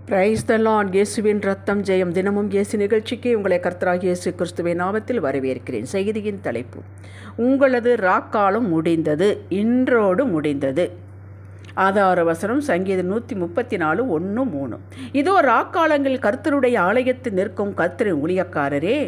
Praise the Lord. இயேசுவின் ரத்தம் ஜெயம். தினமும் இயேசு நிகழ்ச்சிக்கு உங்களை கர்த்தராகிய இயேசு கிறிஸ்துவின் நாமத்தில் வரவேற்கிறேன். செய்தியின் தலைப்பு: உங்களது ராக்காலம் முடிந்தது, இன்றோடு முடிந்தது. ஆதார வசனம் சங்கீதம் 134:1-3. இதோ ராக்காலங்களில் கர்த்தருடைய ஆலயத்தில் நிற்கும் கர்த்தரின் ஊழியக்காரரே,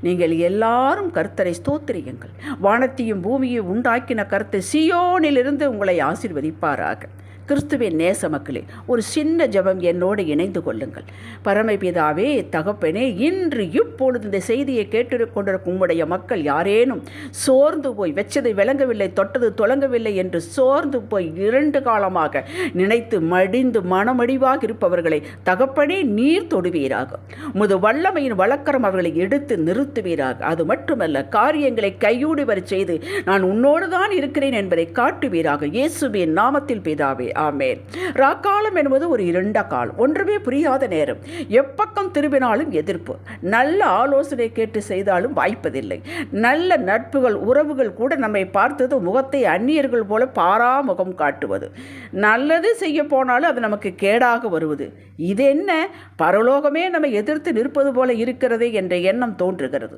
நீங்கள் எல்லாரும் கர்த்தரை ஸ்தோத்திரியுங்கள். வானத்தையும் பூமியை உண்டாக்கின கர்த்தர் சீயோனிலிருந்து உங்களை ஆசீர்வதிப்பாராக. கிறிஸ்துவின் நேச மக்களே, ஒரு சின்ன ஜெபம் என்னோடு இணைந்து கொள்ளுங்கள். பரமபிதாவே, தகப்பனே, இன்று இப்பொழுது இந்த செய்தியை கேட்டுக்கொண்டிருக்கும் உம்முடைய மக்கள் யாரேனும் சோர்ந்து போய் வெச்சதை விளங்கவில்லை, தொட்டது தொலங்கவில்லை என்று சோர்ந்து போய் 2 காலமாக நினைத்து மடிந்து மனமடிவாக இருப்பவர்களை தகப்பனே நீர் தொடுவீராக. உமது வல்லமையின் வழக்கரம் அவர்களை எடுத்து நிறுத்துவீராக. அது மட்டுமல்ல, காரியங்களை கையூடி வர செய்து நான் உன்னோடு தான் இருக்கிறேன் என்பதை காட்டுவீராக. இயேசுவின் நாமத்தில் பிதாவே, ஆமென். ராக்காலம் என்பது ஒரு இருண்ட காலம், ஒன்றுமே புரியாத நேரம். எப்பக்கம் திரும்பினாலும் எதிர்ப்பு. நல்ல ஆலோசனை கேட்டு செய்தாலும் வாய்ப்பதில்லை. நல்ல நட்புகள், உறவுகள் கூட நம்மை பார்த்தது முகத்தை அந்நியர்கள் போல பாராமுகம் காட்டுவது. நல்லது செய்ய போனாலும் அது நமக்கு கேடாக வருவது. இது என்ன, பரலோகமே நம்மை எதிர்த்து நிற்பது போல இருக்கிறதே என்ற எண்ணம் தோன்றுகிறது.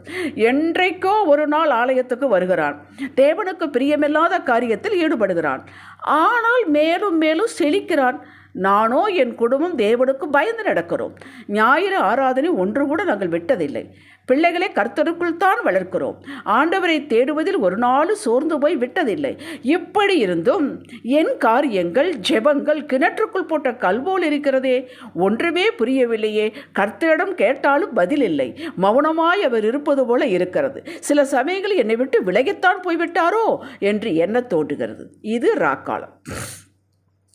என்றைக்கோ ஒரு நாள் ஆலயத்துக்கு வருகிறான், தேவனுக்கு பிரியமில்லாத காரியத்தில் ஈடுபடுகிறான். ஆனால் மேலும் மேலும் செழிக்கிறான். நானோ என் குடும்பம் தேவனுக்கு பயந்து நடக்கிறோம். ஞாயிறு ஆராதனை ஒன்று கூட நாங்கள் விட்டதில்லை. பிள்ளைகளை கர்த்தருக்குள் தான் வளர்க்கிறோம். ஆண்டவரை தேடுவதில் ஒரு நாள் சோர்ந்து போய் விட்டதில்லை. இப்படி இருந்தும் என் காரியங்கள், ஜெபங்கள் கிணற்றுக்குள் போட்ட கல்போல் இருக்கிறதே, ஒன்றுமே புரியவில்லையே. கர்த்தரிடம் கேட்டாலும் பதில் இல்லை. மௌனமாய் அவர் இருப்பது போல இருக்கிறது. சில சமயங்களில் என்னை விட்டு விலகித்தான் போய்விட்டாரோ என்று எண்ண தோன்றுகிறது. இது ராக்காலம்.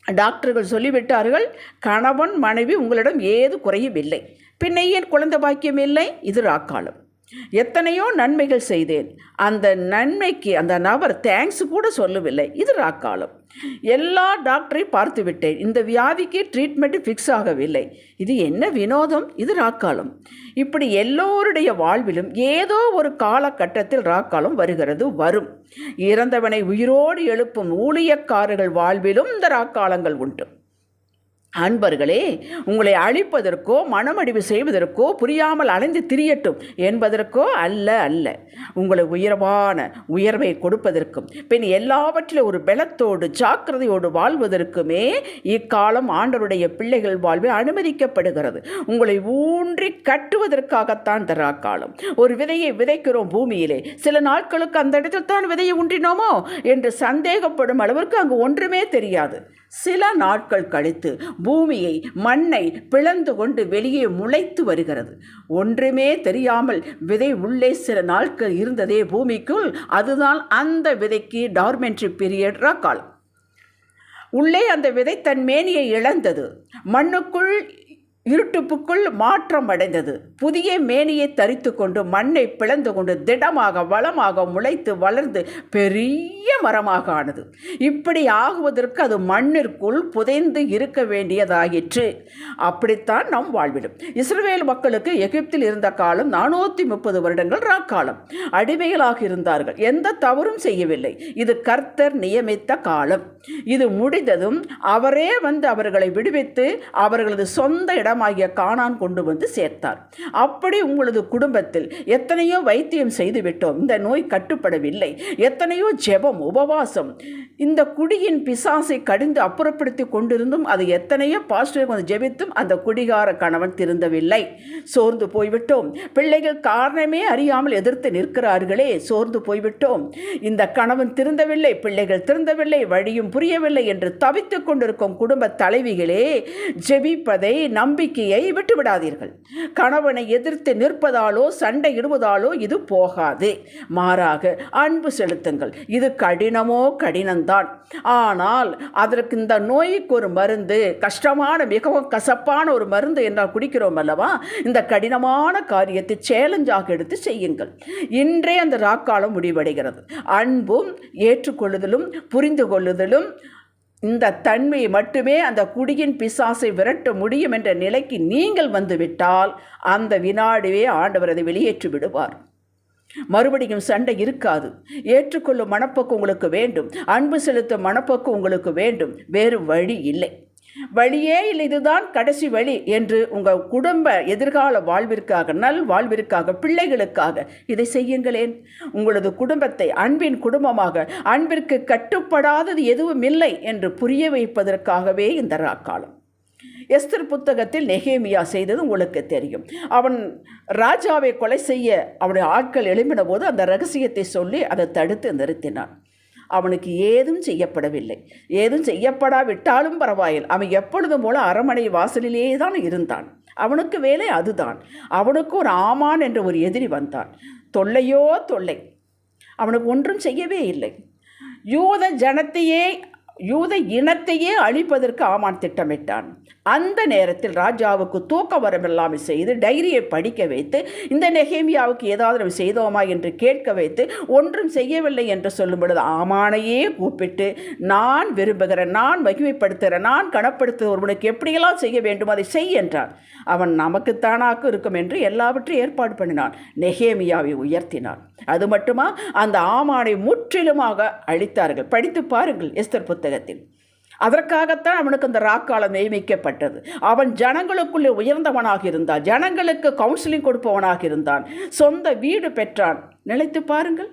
டாக்டர்கள் சொல்லிவிட்டார்கள், கணவன் மனைவி உங்களிடம் ஏது குறையவில்லை, பின்ன ஏன் குழந்தை பாக்கியம் இல்லை? இது ராக்காலம். எத்தனையோ நன்மைகள் செய்தேன், அந்த நன்மைக்கு அந்த நபர் தேங்க்ஸ் கூட சொல்லவில்லை. இது ராக்காலம். எல்லா டாக்டரையும் பார்த்து விட்டேன், இந்த வியாதிக்கு ட்ரீட்மெண்ட் ஃபிக்ஸ் ஆகவில்லை. இது என்ன வினோதம்? இது ராக்காலம். இப்படி எல்லோருடைய வாழ்விலும் ஏதோ ஒரு காலகட்டத்தில் ராக்காலம் வருகிறது, வரும். இறந்தவனை உயிரோடு எழுப்பும் ஊழியக்காரர்கள் வாழ்விலும் இந்த ராக்காலங்கள் உண்டு. அன்பர்களே, உங்களை அழிப்பதற்கோ மனமடிவு செய்வதற்கோ புரியாமல் அலைந்து திரியட்டும் என்பதற்கோ அல்ல, உங்களை உயர்வை கொடுப்பதற்கும் பின் எல்லாவற்றிலும் ஒரு பலத்தோடு ஜாக்கிரதையோடு வாழ்வதற்குமே இக்காலம் ஆண்டவருடைய பிள்ளைகள் வாழ்வில் அனுமதிக்கப்படுகிறது. உங்களை ஊன்றி கட்டுவதற்காகத்தான் தரா காலம். ஒரு விதையை விதைக்கிறோம் பூமியிலே, சில நாட்களுக்கு அந்த இடத்தில் தான் விதையை ஊன்றினோமோ என்று சந்தேகப்படும் அளவிற்கு அங்கு ஒன்றுமே தெரியாது. சில நாட்கள் கழித்து பூமியை, மண்ணை பிளந்து கொண்டு வெளியே முளைத்து வருகிறது. ஒன்றுமே தெரியாமல் விதை உள்ளே சில நாட்கள் இருந்ததே பூமிக்குள், அதுதான் அந்த விதைக்கு டார்மென்ட்ரி பீரியட் காலம். உள்ளே அந்த விதை தன் மேனியை இழந்தது, மண்ணுக்குள் இருட்டுப்புக்குள் மாற்றம் அடைந்தது. புதிய மேனியை தரித்து கொண்டு மண்ணை பிளந்து கொண்டு திடமாக வளமாக முளைத்து வளர்ந்து பெரிய மரமாக ஆனது. இப்படி ஆகுவதற்கு அது மண்ணிற்குள் புதைந்து இருக்க வேண்டியதாயிற்று. அப்படித்தான் நம் வாழ்விடும். இஸ்ரவேல் மக்களுக்கு எகிப்தில் இருந்த காலம் 430 வருடங்கள் ராக்காலம். அடிமைகளாக இருந்தார்கள், எந்த தவறும் செய்யவில்லை. இது கர்த்தர் நியமித்த காலம். இது முடிந்ததும் அவரே வந்து அவர்களை விடுவித்து அவர்களது சொந்த இடமாகிய கானான் கொண்டு வந்து சேர்த்தார். அப்படி உங்களது குடும்பத்தில் எத்தனையோ வைத்தியம் செய்துவிட்டோம், இந்த நோய் கட்டுப்படவில்லை. எத்தனையோ ஜெபம், உபவாசம், இந்த குடியின் பிசாசை கடிந்து அப்புறப்படுத்தி கொண்டிருந்தும் அது எத்தனையோ பாஸ்டர் வந்து ஜெபித்தும் அந்த குடிகார கணவன் திருந்தவில்லை. சோர்ந்து போய்விட்டோம். பிள்ளைகள் காரணமே அறியாமல் எதிர்த்து நிற்கிறார்களே, சோர்ந்து போய்விட்டோம். இந்த கணவன் திருந்தவில்லை, பிள்ளைகள் திருந்தவில்லை, வழியும் புரியவில்லை என்று தவித்துக் கொண்டிருக்கும் குடும்ப தலைவிகளே, ஜெபிப்பதை, நம்பிக்கையை விட்டுவிடாதீர்கள். கணவனை எதிர்த்து நிற்பதாலோ சண்டை இடுவதாலோ இது போகாது. மாறாக அன்பு செலுத்துங்கள். இது கடினமோ கடினம்தான். ஆனால் அதற்கு இந்த நோய்க்கு ஒரு மருந்து, கஷ்டமான மிகவும் கசப்பான ஒரு மருந்து என்றால் குடிக்கிறோம் அல்லவா, இந்த கடினமான காரியத்தை சேலஞ்சாக எடுத்து செய்யுங்கள். இன்றே அந்த ராக்காலம் முடிவடைகிறது. அன்பும் ஏற்றுக்கொள்ளுதலும் புரிந்து கொள்ளுதலும் இந்த தன்மையை மட்டுமே அந்த குடியின் பிசாசை விரட்ட முடியும் என்ற நிலைக்கு நீங்கள் வந்துவிட்டால் அந்த வினாடியே ஆண்டவர் அதை வெளியேற்றி விடுவார். மறுபடியும் சண்டை இருக்காது. ஏற்றுக்கொள்ளும் மனப்போக்கு உங்களுக்கு வேண்டும், அன்பு செலுத்தும் மனப்போக்கு உங்களுக்கு வேண்டும். வேறு வழி இல்லை. வழியே இல்லை, இதுதான் கடைசி வழி என்று உங்கள் குடும்ப எதிர்கால வாழ்விற்காக, நல் வாழ்விற்காக, பிள்ளைகளுக்காக இதை செய்யுங்களேன். உங்களது குடும்பத்தை அன்பின் குடும்பமாக, அன்பிற்கு கட்டுப்படாதது எதுவும் இல்லை என்று புரிய வைப்பதற்காகவே இந்த ராக்காலம். எஸ்தர் புத்தகத்தில் நெகேமியா செய்தது உங்களுக்கு தெரியும். அவன் ராஜாவை கொலை செய்ய அவனுடைய ஆட்கள் எழும்பின போது அந்த ரகசியத்தை சொல்லி அதை தடுத்து நிறுத்தினான். அவனுக்கு ஏதும் செய்யப்படவில்லை. ஏதும் செய்யப்படாவிட்டாலும் பரவாயில்லை. அவன் எப்பொழுதும் போல அரண்மனை வாசலிலே தான் இருந்தான். அவனுக்கு வேலை அதுதான். அவனுக்கு ஒரு ஆமான் என்ற ஒரு எதிரி வந்தான். தொல்லையோ தொல்லை. அவனுக்கு ஒன்றும் செய்யவே இல்லை. யூத இனத்தையே அழிப்பதற்கு ஆமான் திட்டமிட்டான். அந்த நேரத்தில் ராஜாவுக்கு தூக்க வரமில்லாமல் செய்து டைரியை படிக்க வைத்து, இந்த நெகேமியாவுக்கு ஏதாவது நம்ம செய்தோமா என்று கேட்க வைத்து, ஒன்றும் செய்யவில்லை என்று சொல்லும் பொழுது ஆமானையே கூப்பிட்டு, நான் விரும்புகிறேன், நான் மகிமைப்படுத்துகிறேன், நான் கனப்படுத்துகிற ஒருவனுக்கு எப்படியெல்லாம் செய்ய வேண்டும் அதை செய் என்றான். அவன் நமக்குத்தானாக்கு இருக்கும் என்று எல்லாவற்றையும் ஏற்பாடு பண்ணினான். நெகேமியாவை உயர்த்தினான். அது மட்டுமா, அந்த ஆமானை முற்றிலுமாக அழித்தார்கள். படித்து பாருங்கள் எஸ்தர் புத்தகத்தில். அதற்காகத்தான் அவனுக்கு அந்த ராக்காலம் நியமிக்கப்பட்டது. அவன் ஜனங்களுக்குள்ளே உயர்ந்தவனாக இருந்தான். ஜனங்களுக்கு கவுன்சிலிங் கொடுப்பவனாக இருந்தான். சொந்த வீடு பெற்றான். நினைத்து பாருங்கள்,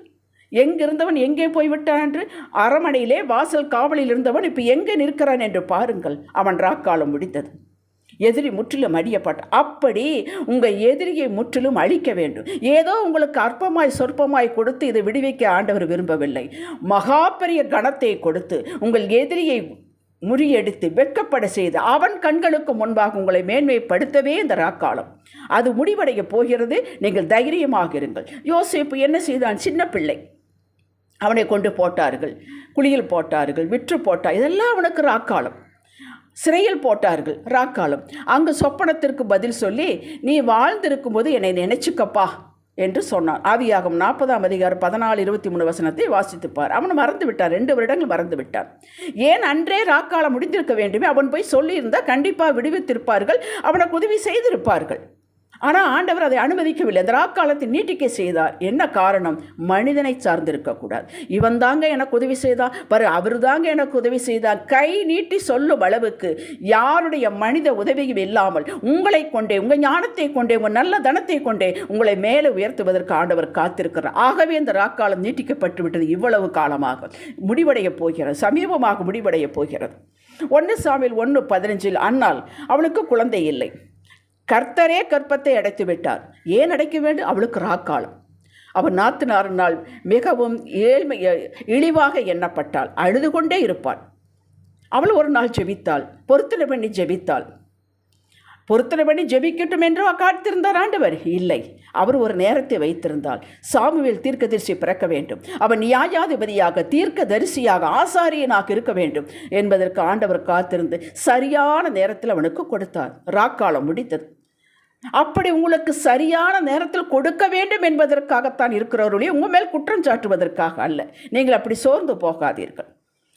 எங்கிருந்தவன் எங்கே போய்விட்டான் என்று. அரண்மனையிலே வாசல் காவலில் இருந்தவன் இப்போ எங்கே நிற்கிறான் என்று பாருங்கள். அவன் ராக்காலம் முடித்தது. எதிரி முற்றிலும் அழியப்பட்ட. அப்படி உங்கள் எதிரியை முற்றிலும் அழிக்க வேண்டும். ஏதோ உங்களுக்கு அற்பமாய் சொற்பமாய் கொடுத்து இதை விடுவிக்க ஆண்டவர் விரும்பவில்லை. மகா பெரிய கணத்தை கொடுத்து உங்கள் எதிரியை முறியடித்து வெட்கப்பட செய்து அவன் கண்களுக்கு முன்பாக உங்களை மேன்மைப்படுத்தவே இந்த ராக்காலம். அது முடிவடைய போகிறது. நீங்கள் தைரியமாக இருங்கள். யோசேப்பு என்ன செய்தான்? சின்ன பிள்ளை. அவனை கொண்டு போட்டார்கள், குழியில் போட்டார்கள், விற்று போட்டார். இதெல்லாம் அவனுக்கு ராக்காலம். சிறையில் போட்டார்கள், ராக்காலம். அங்கு சொப்பனத்திற்கு பதில் சொல்லி, நீ வாழ்ந்திருக்கும் போது என்னை நினைச்சுக்கப்பா என்று சொன்னான். ஆதியாகமம் 40ஆம் அதிகாரம் 14-23 வாசித்துப்பார். அவன் மறந்து விட்டான். 2 வருடங்கள் மறந்து விட்டான். ஏன் அன்றே ராக்காலம் முடிந்திருக்க வேண்டுமே. அவன் போய் சொல்லியிருந்தால் கண்டிப்பாக விடுவித்திருப்பார்கள், அவனுக்கு உதவி செய்திருப்பார்கள். ஆனால் ஆண்டவர் அதை அனுமதிக்கவில்லை. அந்த ராக்காலத்தை நீட்டிக்க செய்தார். என்ன காரணம்? மனிதனை சார்ந்திருக்கக்கூடாது. இவன் தாங்க எனக்கு உதவி செய்தார், அவர் தாங்க எனக்கு உதவி செய்தார், கை நீட்டி சொல்லும் அளவுக்கு யாருடைய மனித உதவியும் இல்லாமல் உங்களை கொண்டே, உங்கள் ஞானத்தை கொண்டே, உங்கள் நல்ல தனத்தை கொண்டே உங்களை மேலே உயர்த்துவதற்கு ஆண்டவர் காத்திருக்கிறார். ஆகவே இந்த ராக்காலம் நீட்டிக்கப்பட்டு விட்டது. இவ்வளவு காலமாக முடிவடைய போகிறது, சமீபமாக முடிவடைய போகிறது. 1 சாமுவேல் 1:15 அன்னாள், அவளுக்கு குழந்தை இல்லை. கர்த்தரே கற்பத்தை அடைத்து விட்டார். ஏன் அடைக்க வேண்டும்? அவளுக்கு ராக்காலம். அவள் 44 நாள் மிகவும் இழிவாக எண்ணப்பட்டாள். அழுது கொண்டே இருப்பாள். அவள் ஒரு நாள் ஜெபித்தாள், பொருத்தனை பண்ணி ஜெபித்தாள். பொருத்தனை பண்ணி ஜெபிக்கட்டும் என்று காத்திருந்தார் ஆண்டவர்? இல்லை. அவர் ஒரு நேரத்தை வைத்திருந்தால். சாமுவேல் தீர்க்கதரிசி பிறக்க வேண்டும், அவன் நியாயாதிபதியாக, தீர்க்கதரிசியாக, ஆசாரியனாக இருக்க வேண்டும் என்பதற்கு ஆண்டவர் காத்திருந்து சரியான நேரத்தில் அவனுக்கு கொடுத்தார். ராக்காலம் முடித்தது. அப்படி உங்களுக்கு சரியான நேரத்தில் கொடுக்க வேண்டும் என்பதற்காகத்தான் இருக்கிறவர்களே, உங்கள் மேல் குற்றம் சாட்டுவதற்காக அல்ல. நீங்கள் அப்படி சோர்ந்து போகாதீர்கள்.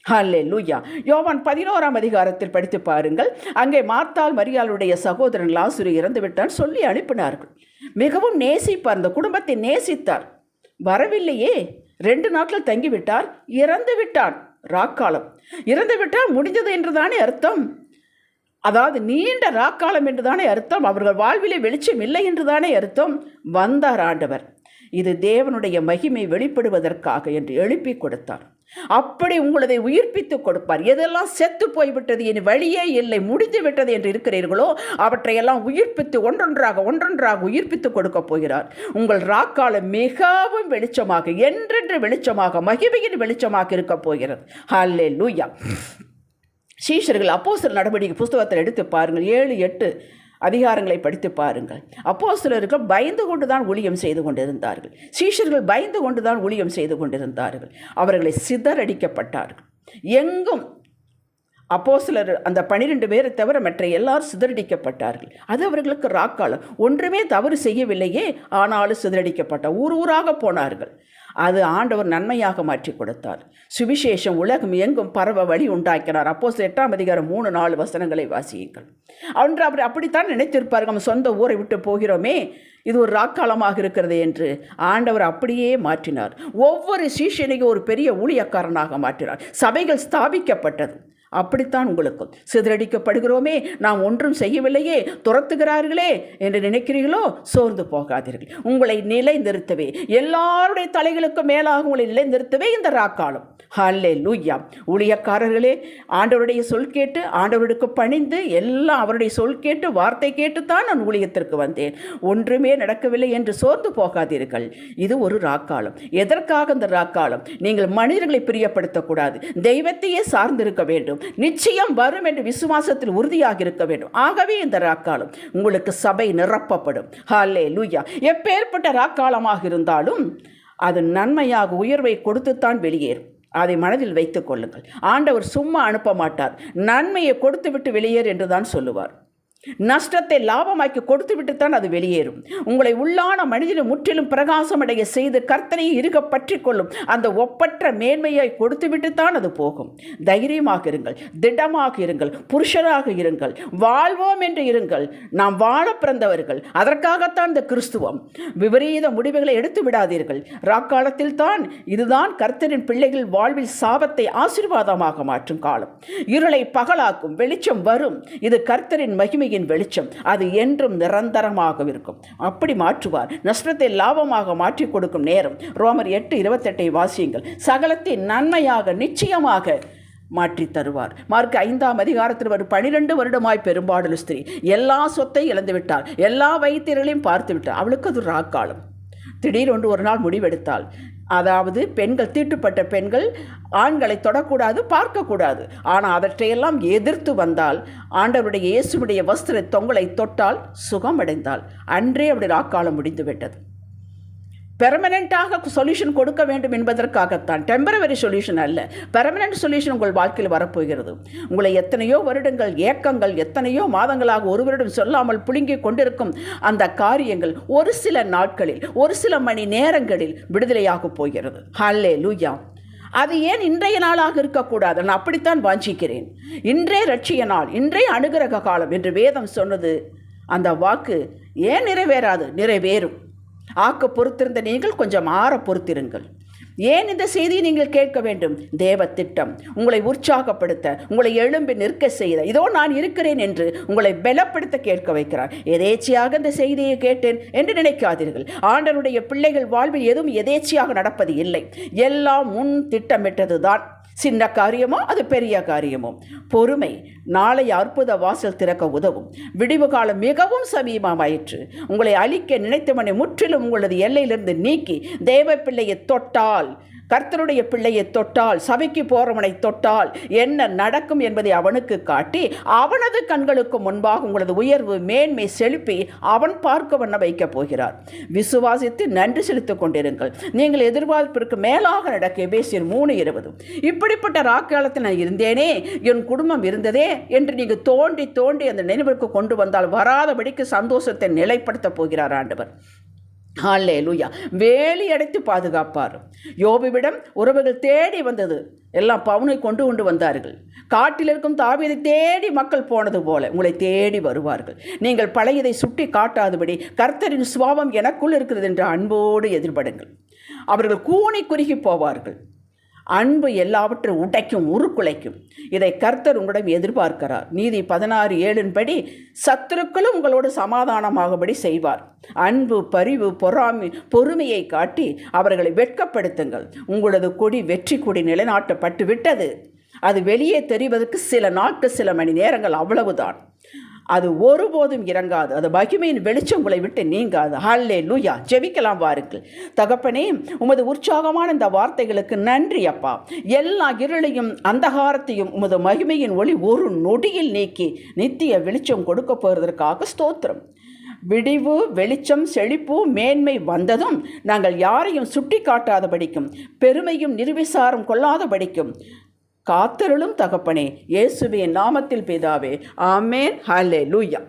ஹல்லேலூயா. யோவான் 11ஆம் அதிகாரத்தில் படித்து பாருங்கள். அங்கே மார்த்தாள் மரியாளுடைய சகோதரன் லாசரு இறந்து விட்டான் சொல்லி அனுப்பினார்கள். மிகவும் நேசிப்பார், அந்த குடும்பத்தை நேசித்தார். வரவில்லையே, 2 நாட்கள் தங்கிவிட்டார், இறந்து விட்டான். ராக்காலம். இறந்து விட்டால் முடிந்தது என்றுதானே அர்த்தம். அதாவது நீண்ட ராக்காலம் என்றுதானே அர்த்தம். அவர்கள் வாழ்விலே வெளிச்சம் இல்லை என்றுதானே அர்த்தம். வந்தார் ஆண்டவர். இது தேவனுடைய மகிமை வெளிப்படுவதற்காக என்று எழுப்பி கொடுத்தார். அப்படி உங்களதை உயிர்ப்பித்து கொடுப்பார். எதெல்லாம் செத்து போய்விட்டது, இனி வழியே இல்லை, முடிந்து விட்டது என்று இருக்கிறீர்களோ அவற்றையெல்லாம் உயிர்ப்பித்து ஒன்றொன்றாக உயிர்ப்பித்து கொடுக்க போகிறார். உங்கள் ராக்காலம் மிகவும் வெளிச்சமாக, என்றென்று வெளிச்சமாக, மகிமையின் வெளிச்சமாக இருக்க போகிறது. ஹல்லேலூயா. சீஷர்கள் அப்போஸ்தலர் நடவடிக்கை புஸ்தகத்தில் எடுத்து பாருங்கள். 7-8 அதிகாரங்களை படித்து பாருங்கள். அப்போஸ்தலர்கள் பயந்து கொண்டு தான் ஊழியம் செய்து கொண்டிருந்தார்கள். சீஷர்கள் பயந்து கொண்டு தான் ஊழியம் செய்து கொண்டிருந்தார்கள். அவர்களை சிதறடிக்கப்பட்டார்கள். எங்கும் அப்போஸ்தலர் அந்த 12 பேரை தவிர மற்ற எல்லாரும் சிதறடிக்கப்பட்டார்கள். அது அவர்களுக்கு ராக்காலம். ஒன்றுமே தவறு செய்யவில்லையே, ஆனாலும் சிதறடிக்கப்பட்டார். ஊராக போனார்கள். அது ஆண்டவர் நன்மையாக மாற்றி கொடுத்தார். சுவிசேஷம் உலகம் எங்கும் பரவ வழி உண்டாக்கினார். அப்போஸ்தலர் 8ஆம் அதிகாரம் 3-4 வசனங்களை வாசியுங்கள். அவர் அப்படித்தான் நினைத்திருப்பார்கள், நம்ம சொந்த ஊரை விட்டு போகிறோமே, இது ஒரு ராக்காலமாக இருக்கிறது என்று. ஆண்டவர் அப்படியே மாற்றினார். ஒவ்வொரு சீஷனையும் ஒரு பெரிய ஊழியக்காரனாக மாற்றினார். சபைகள் ஸ்தாபிக்கப்பட்டது. அப்படித்தான் உங்களுக்கு சிதறடிக்கப்படுகிறோமே, நாம் ஒன்றும் செய்யவில்லையே, துரத்துகிறார்களே என்று நினைக்கிறீர்களோ, சோர்ந்து போகாதீர்கள். உங்களை நிலைநிறுத்தவே, எல்லாருடைய தலைகளுக்கும் மேலாக உங்களை நிலைநிறுத்தவே இந்த ராக்காலம். ஹல்லேலூயா. ஊழியக்காரர்களே, ஆண்டவருடைய சொல் கேட்டு, ஆண்டவருக்கு பணிந்து, எல்லாம் அவருடைய சொல் கேட்டு, வார்த்தை கேட்டுத்தான் நான் ஊழியத்திற்கு வந்தேன், ஒன்றுமே நடக்கவில்லை என்று சோர்ந்து போகாதீர்கள். இது ஒரு ராக்காலம். எதற்காக இந்த ராக்காலம்? நீங்கள் மனிதர்களை பிரியப்படுத்தக்கூடாது, தெய்வத்தையே சார்ந்திருக்க வேண்டும், நிச்சயம் வரும் என்று விசுவாசத்தில் உறுதியாக இருக்க வேண்டும். ஆகவே இந்த ராக்காலம் உங்களுக்கு சபை நிரப்பப்படும். ஹல்லேலூயா. எப்பேற்பட்ட ராக்காலமாக இருந்தாலும் அது நன்மையாக உயர்வை கொடுத்துத்தான் வெளியேறும். அதை மனதில் வைத்துக் கொள்ளுங்கள். ஆண்டவர் சும்மா அனுப்ப மாட்டார். நன்மையை கொடுத்து விட்டு வெளியேறு என்று தான் சொல்லுவார். நஷ்டத்தை லாபமாக்கி கொடுத்து விட்டுத்தான் அது வெளியேறும். உங்களை உள்ளான மனிதனை முற்றிலும் பிரகாசமடைய செய்து கர்த்தரை இறுக பற்றி கொள்ளும் அந்த ஒப்பற்ற மேன்மையை கொடுத்து விட்டுத்தான் அது போகும். தைரியமாக இருங்கள், திடமாக இருங்கள், புருஷராக இருங்கள், வாழ்வோம் என்று இருங்கள். நாம் வாழ பிறந்தவர்கள், அதற்காகத்தான் இந்த கிறிஸ்துவம். விபரீத முடிவுகளை எடுத்து விடாதீர்கள். ராக்காலத்தில் தான் இதுதான் கர்த்தரின் பிள்ளைகள் வாழ்வில் சாபத்தை ஆசீர்வாதமாக மாற்றும் காலம். இருளை பகலாக்கும், வெளிச்சம் வரும். இது கர்த்தரின் மகிமை வெளிச்சம். அது என்றும் நிரந்தரமாக இருக்கும். அப்படி மாற்றுவார். நஷ்டத்தை லாபமாக மாற்றி கொடுக்கும் நேரம். ரோமர் 8:28 வாசியுங்கள். சகலத்தை நன்மையாக நிச்சயமாக மாற்றி தருவார். மார்க் 5ஆம் அதிகாரத்தில் வரும் 12 வருடமாய் பெரும்பாடு ஸ்திரீ எல்லா சொத்தை இழந்து விட்டார், எல்லா வைத்தியர்களையும் பார்த்து விட்டார். அவளுக்கு அது ராக்காலம். திடீரென்று ஒரு நாள் முடிவெடுத்தாள். அதாவது பெண்கள், தீட்டுப்பட்ட பெண்கள் ஆண்களை தொடக்கூடாது, பார்க்கக்கூடாது. ஆனால் அவற்றையெல்லாம் எதிர்த்து வந்தால், ஆண்டவருடைய இயேசுவுடைய வஸ்திர தொங்கலை தொட்டால் சுகமடைந்தாள். அன்றே அப்படி ராக்காலம் முடிந்துவிட்டது. பெர்மனெண்ட்டாக சொல்யூஷன் கொடுக்க வேண்டும் என்பதற்காகத்தான், டெம்பரவரி சொல்யூஷன் அல்ல, பெர்மனெண்ட் சொல்யூஷன் உங்கள் வாழ்க்கையில் வரப்போகிறது. உங்களை எத்தனையோ வருடங்கள், ஏக்கங்கள், எத்தனையோ மாதங்களாக ஒருவரிடம் சொல்லாமல் புழுங்கிக் கொண்டிருக்கும் அந்த காரியங்கள் ஒரு சில நாட்களில், ஒரு சில மணி நேரங்களில் விடுதலையாக போகிறது. ஹல்லேலூயா. அது ஏன் இன்றைய நாளாக இருக்கக்கூடாது? நான் அப்படித்தான் வாஞ்சிக்கிறேன். இன்றே ரட்சிய நாள், இன்றே அனுகிரக காலம் என்று வேதம் சொன்னது. அந்த வாக்கு ஏன் நிறைவேறாது? நிறைவேறும். ஆக்க பொறுத்திருந்த நீங்கள் கொஞ்சம் ஆற பொறுத்திருங்கள். ஏன் இந்த செய்தியை நீங்கள் கேட்க வேண்டும்? தேவ திட்டம் உங்களை உற்சாகப்படுத்த, உங்களை எழும்பி நிற்க செய்த, இதோ நான் இருக்கிறேன் என்று உங்களை பலப்படுத்த கேட்க வைக்கிறார். எதேச்சையாக இந்த செய்தியை கேட்டேன் என்று நினைக்காதீர்கள். ஆண்டவருடைய பிள்ளைகள் வாழ்வில் எதுவும் எதேச்சையாக நடப்பது இல்லை. எல்லாம் முன் திட்டமிட்டது தான். சின்ன காரியமோ அது பெரிய காரியமோ, பொறுமை நாளை அற்புத வாசல் திறக்க உதவும். விடிவு காலம் மிகவும் சமீபமாயிற்று. உங்களை அழிக்க நினைத்தவனை முற்றிலும் உங்களது எல்லையிலிருந்து நீக்கி தேவ பிள்ளையை தொட்டால், கர்த்தருடைய பிள்ளையை தொட்டால், சபைக்கு போறவனை தொட்டால் என்ன நடக்கும் என்பதை அவனுக்கு காட்டி, அவனது கண்களுக்கு முன்பாக உங்களது உயர்வு, மேன்மை, செழிப்பை அவன் பார்க்க வண்ண வைக்கப் போகிறார். விசுவாசித்து நன்றி செலுத்திக் கொண்டிருங்கள். நீங்கள் எதிர்பார்ப்பிற்கு மேலாக நடக்க. எபேசியர் 3:20. இப்படிப்பட்ட ராக்காலத்தில் நான் இருந்தேனே, என் குடும்பம் இருந்ததே என்று நீங்கள் தோண்டி தோண்டி அந்த நினைவிற்கு கொண்டு வந்தால் வராதபடிக்கு சந்தோஷத்தை நிலைப்படுத்த போகிறார் ஆண்டவர். ஹல்லேலூயா. வேலி அடைத்து பாதுகாப்பார். யோபுவிடம் உறவுகள் தேடி வந்தது. எல்லாம் பவுனை கொண்டு வந்தார்கள். காட்டில் இருக்கும் தாவீதை தேடி மக்கள் போனது போல உங்களை தேடி வருவார்கள். நீங்கள் பழையதை சுட்டி காட்டாதபடி கர்த்தரின் சுபாவம் எனக்குள் இருக்கிறது என்று அன்போடு எதிர்படுங்கள். அவர்கள் கூனி குறுகி போவார்கள். அன்பு எல்லாவற்றையும் உடைக்கும், உருக்குலைக்கும். இதை கர்த்தர் உங்களிடம் எதிர்பார்க்கிறார். நீதி 16:7 படி சத்துருக்களும் உங்களோடு சமாதானமாகபடி செய்வார். அன்பு, பரிவு, பொறுமையை காட்டி அவர்களை வெட்கப்படுத்துங்கள். உங்களது கொடி வெற்றி கொடி நிலைநாட்டப்பட்டு விட்டது. அது வெளியே தெரிவதற்கு சில நாட்கள், சில மணி நேரங்கள், அவ்வளவுதான். அது ஒருபோதும் இறங்காது. அது மகிமையின் வெளிச்சம் உங்களை விட்டு நீங்காது. ஹல்லேலூயா. ஜெபிக்கலாம் வாருங்கள். தகப்பனே, உமது உற்சாகமான இந்த வார்த்தைகளுக்கு நன்றி அப்பா. எல்லா இருளையும் அந்தகாரத்தையும் உமது மகிமையின் ஒளி ஒரு நொடியில் நீக்கி நித்திய வெளிச்சம் கொடுக்க போவதற்காக ஸ்தோத்திரம். விடிவு, வெளிச்சம், செழிப்பு, மேன்மை வந்ததும் நாங்கள் யாரையும் சுட்டி காட்டாதபடிக்கும், பெருமையும் நிர்விசாரம் கொள்ளாதபடிக்கும் காத்தருளும் தகப்பனே. இயேசுவின் நாமத்தில் பிதாவே. ஆமென். ஹல்லேலூயா.